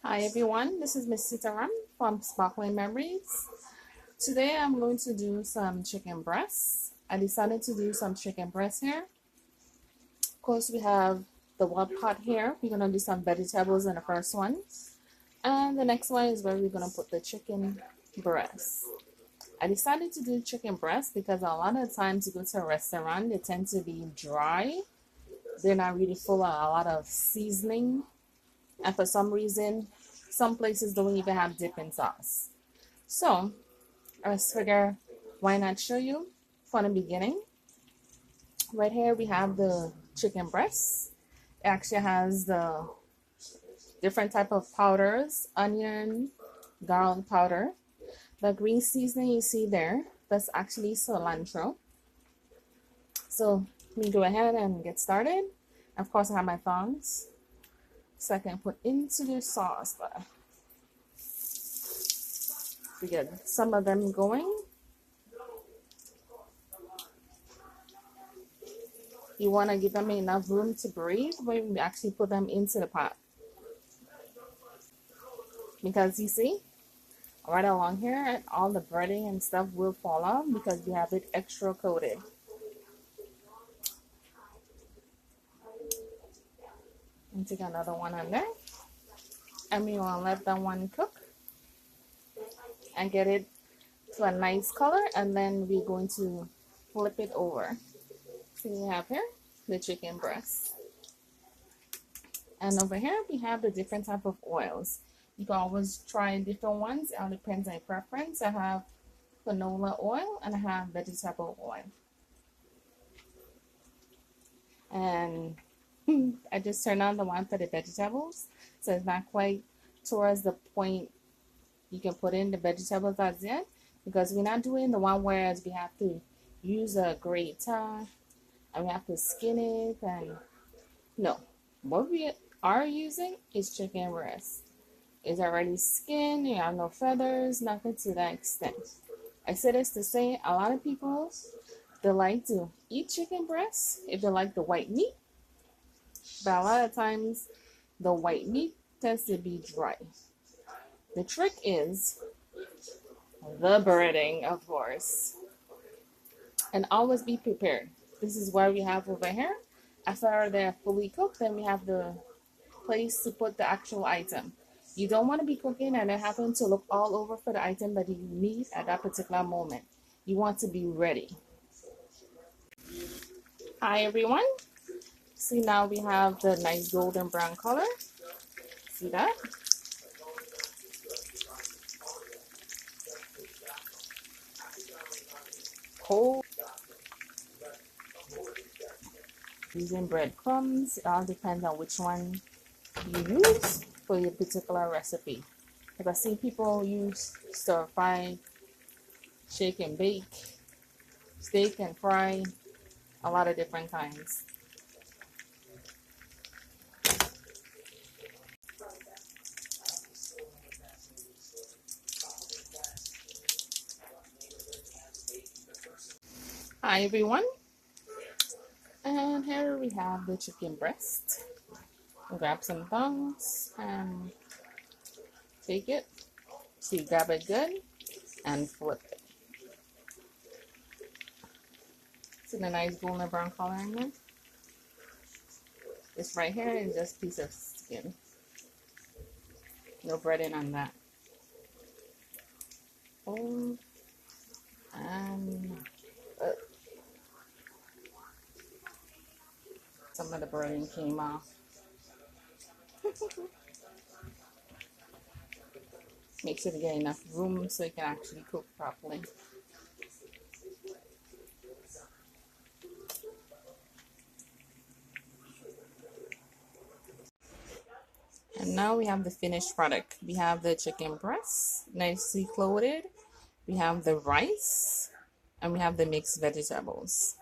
Hi everyone, this is Miss Sitaram from Sparkling Memories. Today I'm going to do some chicken breasts. I decided to do some chicken breasts here. Of course, we have the one pot here. We're going to do some vegetables in the first one. And the next one is where we're going to put the chicken breasts. I decided to do chicken breasts because a lot of times you go to a restaurant, they tend to be dry. They're not really full of a lot of seasoning. And for some reason, some places don't even have dipping sauce. So I just figure, why not show you from the beginning? Right here we have the chicken breasts. It actually has the different type of powders, onion, garlic powder. The green seasoning you see there, that's actually cilantro. So let me go ahead and get started. Of course, I have my tongs, so I can put into the sauce. We get some of them going. You want to give them enough room to breathe when you actually put them into the pot. Because you see, right along here, all the breading and stuff will fall off because we have it extra coated. And take another one on there. And we want to let that one cook and get it to a nice color, and then we're going to flip it over. So we have here the chicken breast, and over here we have the different type of oils. You can always try different ones. It all depends on your preference. I have canola oil and I have vegetable oil, and I just turned on the one for the vegetables, so it's not quite towards the point you can put in the vegetables as yet, because we're not doing the one where we have to use a grater and we have to skin it. And no, what we are using is chicken breast. It's already skinned, you have no feathers, nothing to that extent. I say this to say a lot of people, they like to eat chicken breast if they like the white meat, but a lot of times the white meat tends to be dry. The trick is the breading, of course, and always be prepared. This is why we have over here, after they're fully cooked, then we have the place to put the actual item. You don't want to be cooking and then having to look all over for the item that you need at that particular moment. You want to be ready. Hi everyone. See, now we have the nice golden brown color. See that? Cold. Using breadcrumbs, it all depends on which one you use for your particular recipe. Because I've seen people use stir fry, shake and bake, steak and fry, a lot of different kinds. Hi everyone, and here we have the chicken breast. Grab some tongs and take it. So you grab it good and flip it. See the nice golden brown color in there? This right here is just a piece of skin. No breading on that. Hold and some of the breading came off. Make sure to get enough room so you can actually cook properly. And now we have the finished product. We have the chicken breast, nicely coated. We have the rice, and we have the mixed vegetables.